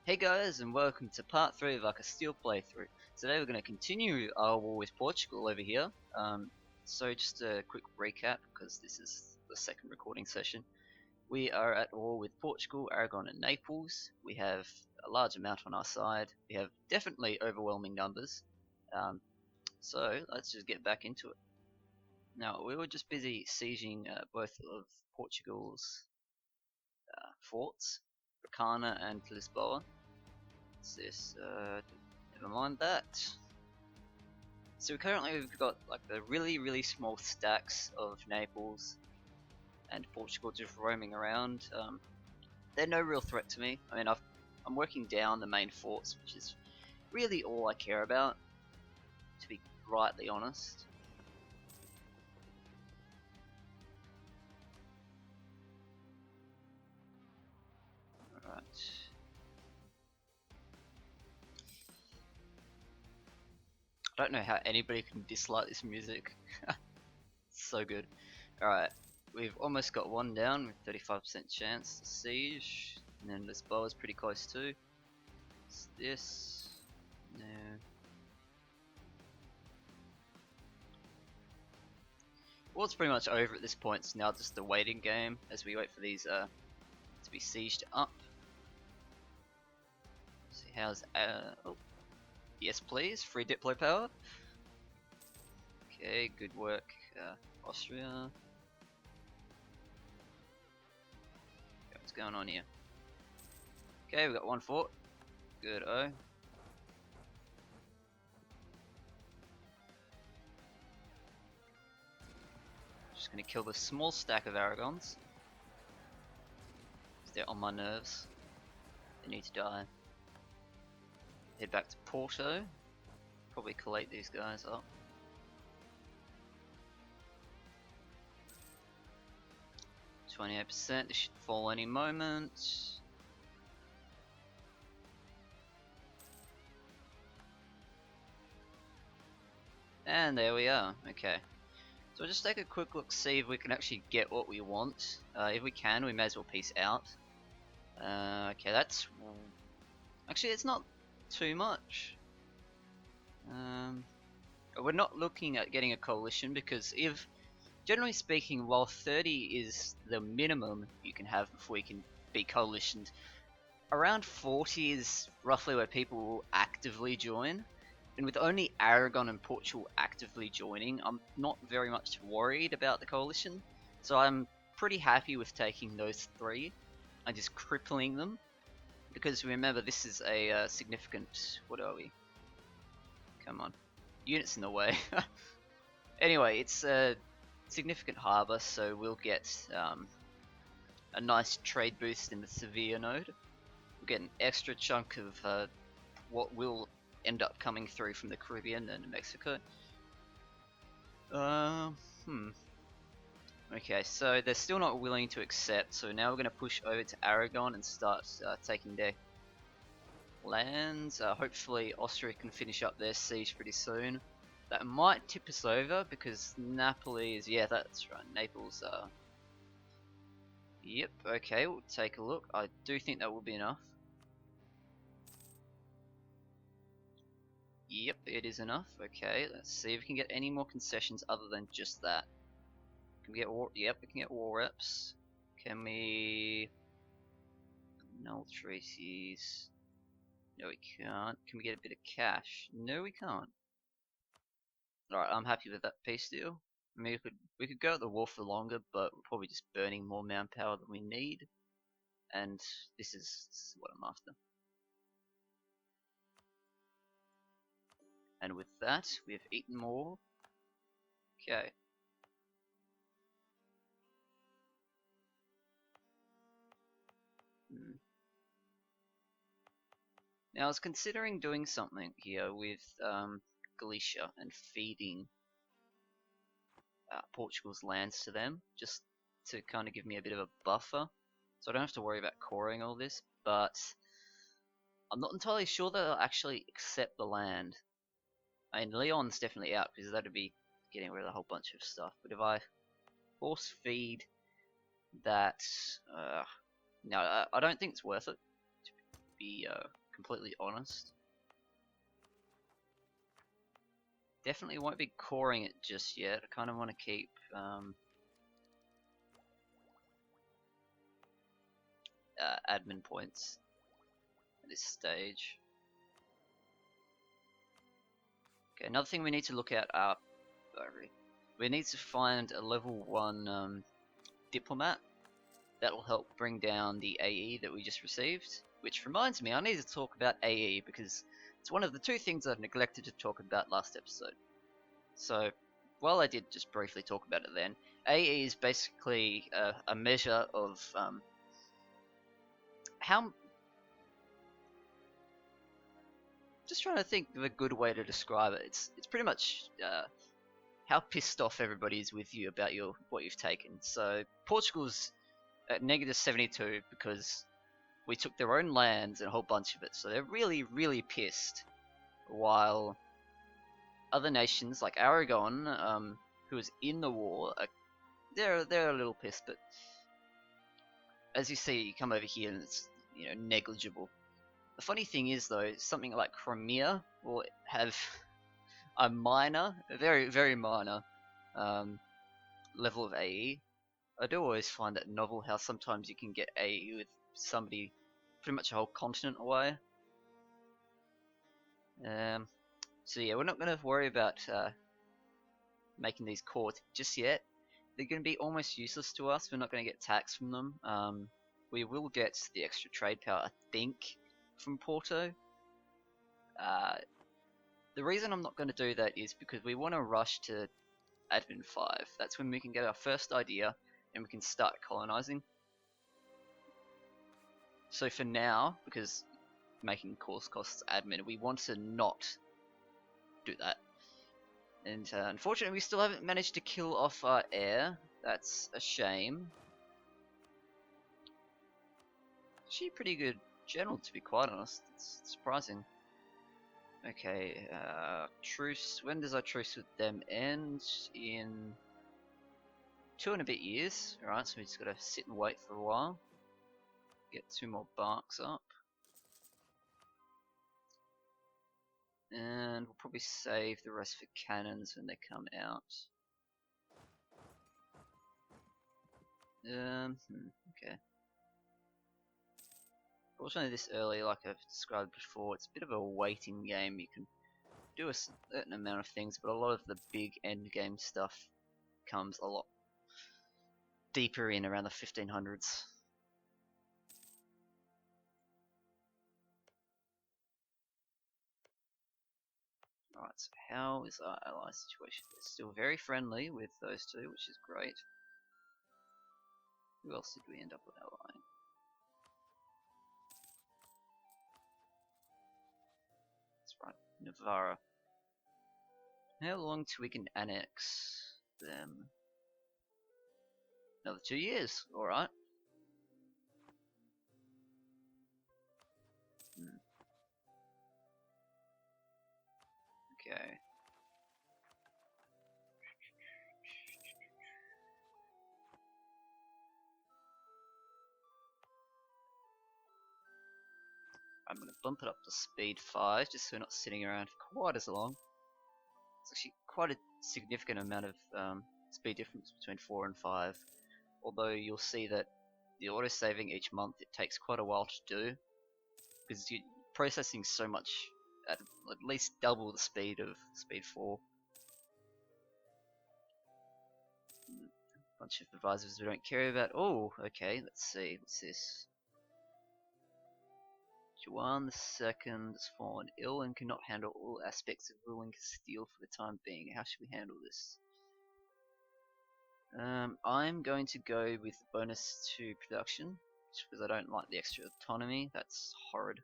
Hey guys, and welcome to part 3 of our Castille playthrough. Today we're going to continue our war with Portugal over here. So just a quick recap, because this is the second recording session. We are at war with Portugal, Aragon and Naples. We have a large amount on our side. We have definitely overwhelming numbers. So let's just get back into it. Now, we were just busy sieging both of Portugal's forts, Bracana and Lisboa. What's this? Never mind that. So currently we've got like the really small stacks of Naples and Portugal just roaming around. They're no real threat to me. I mean, I'm working down the main forts, which is really all I care about, to be rightly honest. Alright. I don't know how anybody can dislike this music. It's so good. Alright, we've almost got one down with 35% chance to siege. And then Lisboa is pretty close too. What's this? No. Well, it's pretty much over at this point. It's now just a waiting game as we wait for these to be sieged up. See how's oh. Yes, please. Free Diplo power. Okay, good work, Austria. What's going on here? Okay, we've got one fort. Good, oh. Just gonna kill this small stack of Aragons. They're on my nerves. They need to die. Head back to Porto. Probably collate these guys up. %. This should fall any moment. And there we are. Okay. So we'll just take a quick look, see if we can actually get what we want. If we can, we may as well peace out. Okay, that's... Actually, it's not too much. We're not looking at getting a coalition because if, generally speaking, while 30 is the minimum you can have before you can be coalitioned, around 40 is roughly where people will actively join. And with only Aragon and Portugal actively joining, I'm not very much worried about the coalition. So I'm pretty happy with taking those three and just crippling them. Because remember, this is a significant... What are we? Come on. Units in the way. Anyway, it's a significant harbour, so we'll get a nice trade boost in the Sevilla node. We'll get an extra chunk of what will end up coming through from the Caribbean and Mexico. Okay, so they're still not willing to accept, so now we're going to push over to Aragon and start taking their lands. Hopefully Austria can finish up their siege pretty soon. That might tip us over because Napoli is... Yeah, that's right, Naples. Yep, okay, we'll take a look. I do think that will be enough. Yep, it is enough. Okay, let's see if we can get any more concessions other than just that. Can we get war? Yep, we can get war reps. Can we... Null treaties? No, we can't. Can we get a bit of cash? No, we can't. Alright, I'm happy with that peace deal. I mean, we could go at the war for longer, but we're probably just burning more manpower than we need. And this is what I'm after. And with that, we have eaten more. Okay. Now I was considering doing something here with Galicia and feeding Portugal's lands to them, just to kind of give me a bit of a buffer, so I don't have to worry about coring all this, but I'm not entirely sure they'll actually accept the land. I mean, Leon's definitely out because that'd be getting rid of a whole bunch of stuff, but if I force feed that, no, I don't think it's worth it, to be completely honest. Definitely won't be coring it just yet. I kind of want to keep admin points at this stage. Okay, another thing we need to look at are we need to find a level 1 diplomat that will help bring down the AE that we just received. Which reminds me, I need to talk about AE because it's one of the 2 things I've neglected to talk about last episode. So, while I did just briefly talk about it then, AE is basically a measure of how... Just trying to think of a good way to describe it. It's pretty much how pissed off everybody is with you about what you've taken. So Portugal's at -72 because we took their own lands and a whole bunch of it. So they're really, really pissed. While other nations like Aragon, who is in the war, they're a little pissed. But as you see, you come over here and it's negligible. The funny thing is though, something like Crimea will have a minor, a very, very minor level of AE. I do always find that novel how sometimes you can get AE with somebody pretty much a whole continent away. So yeah, we're not going to worry about making these courts just yet. They're going to be almost useless to us. We're not going to get tax from them. We will get the extra trade power, I think, from Porto. The reason I'm not going to do that is because we want to rush to Admin 5. That's when we can get our first idea and we can start colonizing. So for now, because making course costs admin, we want to not do that. And unfortunately we still haven't managed to kill off our heir. That's a shame. She's a pretty good general, to be quite honest. It's surprising. Okay, truce. When does our truce with them end? In 2 and a bit years. Alright, so we just gotta sit and wait for a while. Get 2 more barks up. And we'll probably save the rest for cannons when they come out. Okay. Fortunately this early, like I've described before, it's a bit of a waiting game. You can do a certain amount of things, but a lot of the big end game stuff comes a lot deeper in around the 1500s. Alright, so how is our ally situation? They're still very friendly with those 2, which is great. Who else did we end up with allying? That's right, Navarra. How long till we can annex them? Another 2 years, alright. Okay. I'm going to bump it up to speed 5, just so we're not sitting around for quite as long. It's actually quite a significant amount of speed difference between 4 and 5. Although you'll see that the auto-saving each month, it takes quite a while to do. Because you're processing so much at least double the speed of speed 4. Bunch of advisors we don't care about. Oh, okay, let's see, what's this? Juan II has fallen ill and cannot handle all aspects of ruling Castile for the time being. How should we handle this? I'm going to go with the bonus to production, just because I don't like the extra autonomy. That's horrid.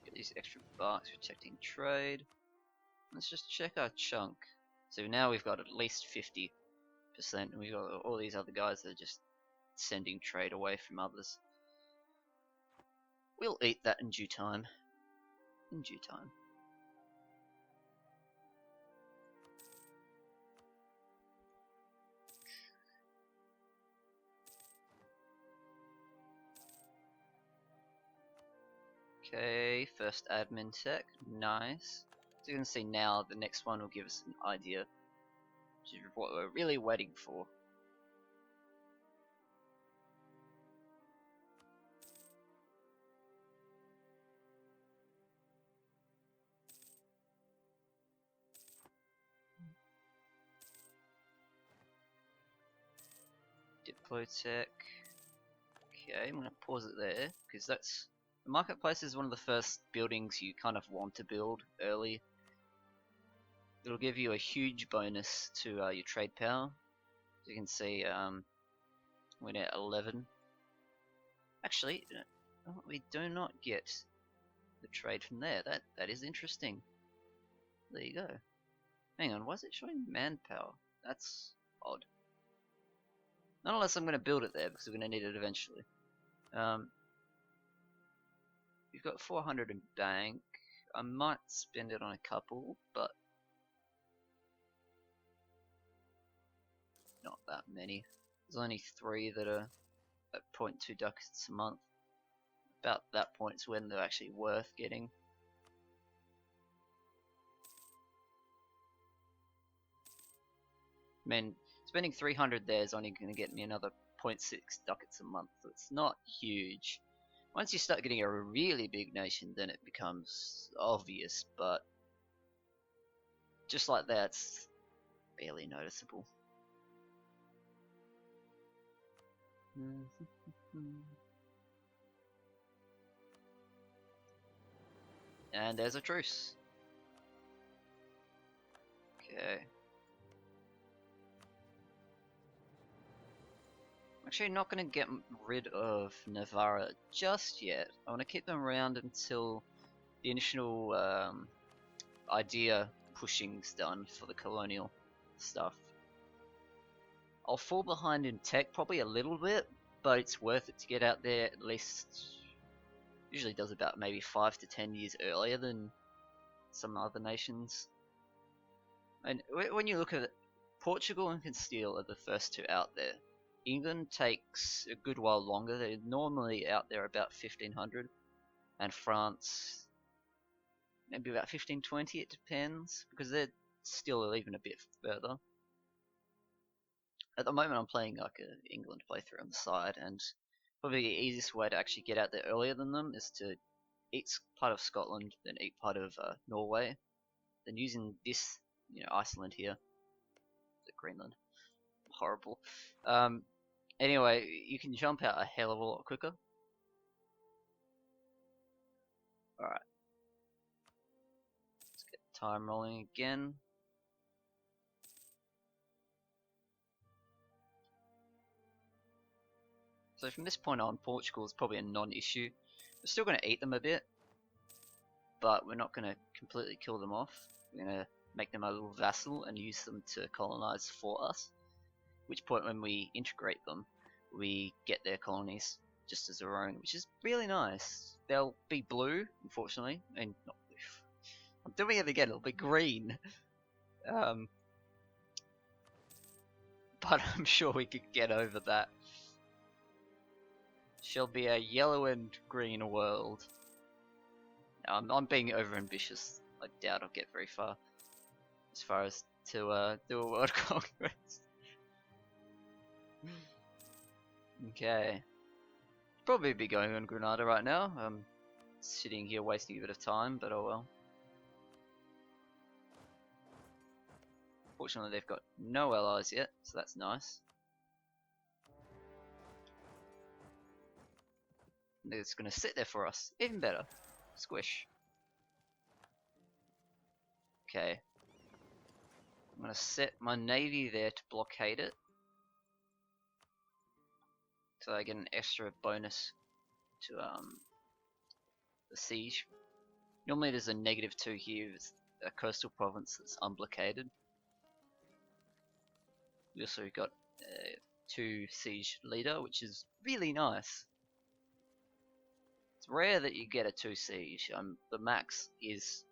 Get these extra barks protecting trade. Let's just check our chunk. So now we've got at least 50%, and we've got all these other guys that are just sending trade away from others. We'll eat that in due time. In due time. Okay, first admin tech, nice. So you can see now the next one will give us an idea of what we're really waiting for. Diplotech. Okay, I'm gonna pause it there because that's the marketplace is one of the first buildings you kind of want to build early. It'll give you a huge bonus to your trade power. As you can see, we're at 11. Actually, we do not get the trade from there. That is interesting. There you go. Hang on, why is it showing manpower? That's odd. Not unless I'm going to build it there because we're going to need it eventually. We've got 400 in bank. I might spend it on a couple, but not that many. There's only 3 that are at 0.2 ducats a month. About that point is when they're actually worth getting. I mean, spending 300 there is only going to get me another 0.6 ducats a month, so it's not huge. Once you start getting a really big nation, then it becomes obvious, but just like that, it's barely noticeable. And there's a truce. Okay. Actually, not going to get rid of Navarra just yet. I want to keep them around until the initial idea pushing's done for the colonial stuff. I'll fall behind in tech probably a little bit, but it's worth it to get out there at least. Usually does about maybe 5 to 10 years earlier than some other nations. And when you look at it, Portugal and Castile are the first 2 out there. England takes a good while longer. They're normally out there about 1500, and France maybe about 1520. It depends because they're still even a bit further. At the moment, I'm playing like an England playthrough on the side, and probably the easiest way to actually get out there earlier than them is to eat part of Scotland, then eat part of Norway, then using this, Iceland here, Greenland, horrible. Anyway, you can jump out a hell of a lot quicker. Alright. Let's get time rolling again. So from this point on, Portugal is probably a non-issue. We're still going to eat them a bit, but we're not going to completely kill them off. We're going to make them a little vassal and use them to colonize for us. At which point, when we integrate them, we get their colonies just as our own, which is really nice. They'll be blue, unfortunately, and not blue. I'm doing it again. It'll be green, but I'm sure we could get over that. Shall be a yellow and green world. I'm being over ambitious. I doubt I'll get very far as far as to do a world congress. Okay. Probably be going on Granada right now. I'm sitting here wasting a bit of time, but oh well. Fortunately, they've got no allies yet, so that's nice. It's going to sit there for us. Even better. Squish. Okay. I'm going to set my navy there to blockade it. So I get an extra bonus to the siege. Normally there's a -2 here. It's a coastal province that's unblockaded. We also got 2 siege leader, which is really nice. It's rare that you get a 2 siege. The max is,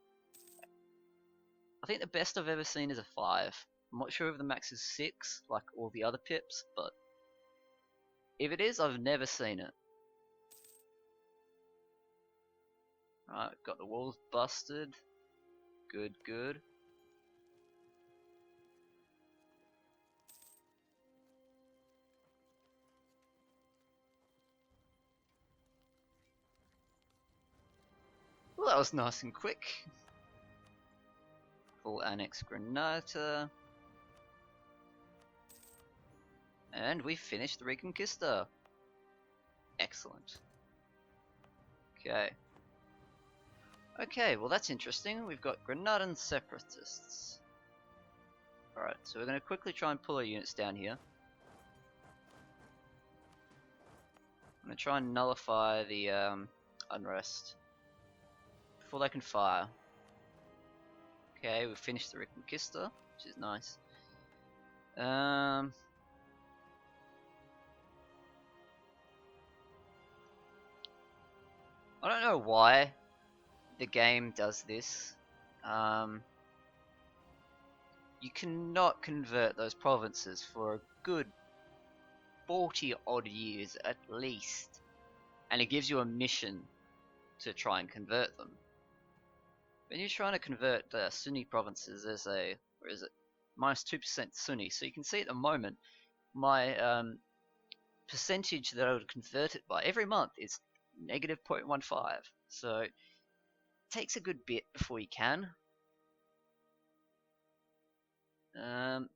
I think the best I've ever seen is a 5. I'm not sure if the max is 6, like all the other pips, but if it is, I've never seen it. Right, got the walls busted. Good, good. Well, that was nice and quick. Full Annex Granata. And we finished the Reconquista. Excellent. Okay. Okay, well that's interesting. We've got Granadan separatists. Alright, so we're going to quickly try and pull our units down here. I'm going to try and nullify the unrest before they can fire. Okay, we've finished the Reconquista, which is nice. I don't know why the game does this. You cannot convert those provinces for a good 40 odd years at least, and it gives you a mission to try and convert them. When you're trying to convert the Sunni provinces, there's a, where is it, minus 2% Sunni, so you can see at the moment my percentage that I would convert it by every month is negative 0.15, so it takes a good bit before you can.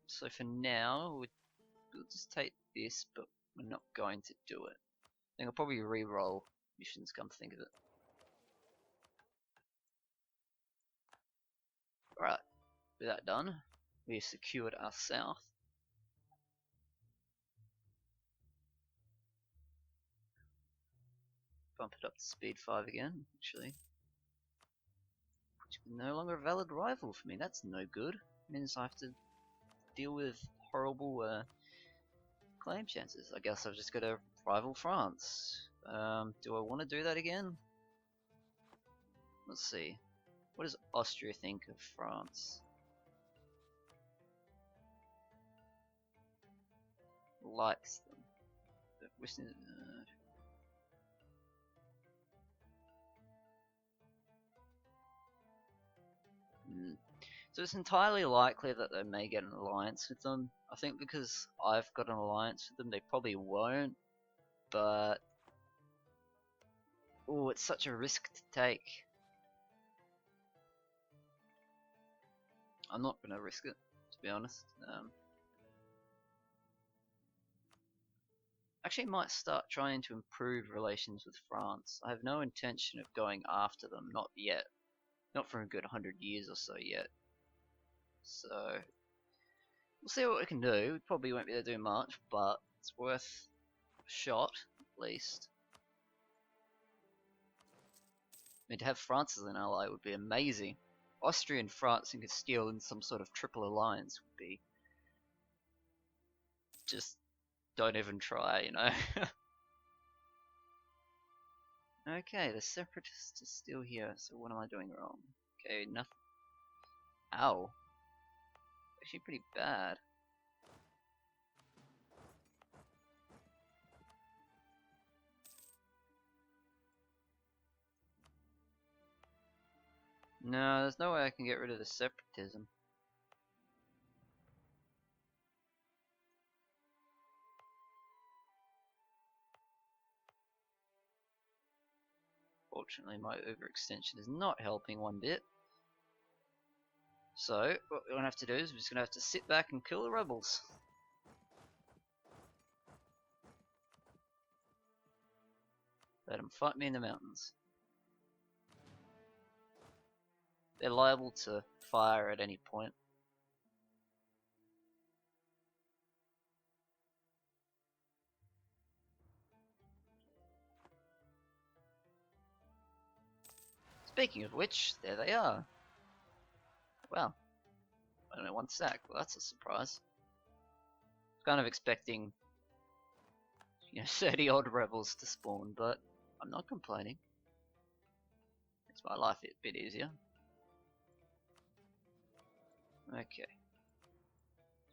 So for now, we'll just take this, but we're not going to do it. I think I'll probably re-roll missions, come to think of it. Alright, with that done, we have secured our south. Bump it up to speed 5 again, actually. Which is no longer a valid rival for me, that's no good. It means I have to deal with horrible claim chances. I guess I've just got to rival France. Do I want to do that again? Let's see. What does Austria think of France? Likes them. So it's entirely likely that they may get an alliance with them. I think because I've got an alliance with them, they probably won't. But oh, it's such a risk to take. I'm not going to risk it, to be honest. Actually, might start trying to improve relations with France. I have no intention of going after them, not yet. Not for a good 100 years or so yet. So, we'll see what we can do. We probably won't be able to do much, but it's worth a shot, at least. I mean, to have France as an ally would be amazing. Austria and France and Castile in some sort of triple alliance would be... just don't even try, you know? Okay, the separatists are still here, so what am I doing wrong? Okay, nothing. Ow. Actually pretty bad. No, there's no way I can get rid of the separatism. Fortunately, my overextension is not helping one bit. So, what we're going to have to do is we're just going to have to sit back and kill the rebels. Let them fight me in the mountains. They're liable to fire at any point. Speaking of which, there they are. Wow. Only one stack. Well, that's a surprise. Kind of expecting, 30 odd rebels to spawn, but I'm not complaining. Makes my life a bit easier. Okay.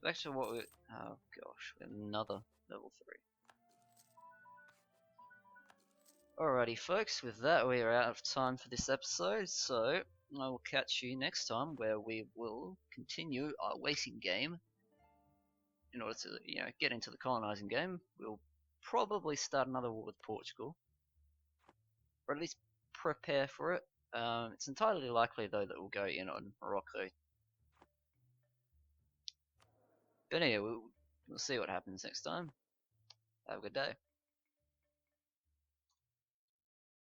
So actually what we... oh gosh, we have another level 3. Alrighty, folks, with that, we are out of time for this episode, so I will catch you next time where we will continue our waiting game. In order to, get into the colonizing game, we'll probably start another war with Portugal, or at least prepare for it. It's entirely likely, though, that we'll go in on Morocco. But anyway, we'll see what happens next time. Have a good day.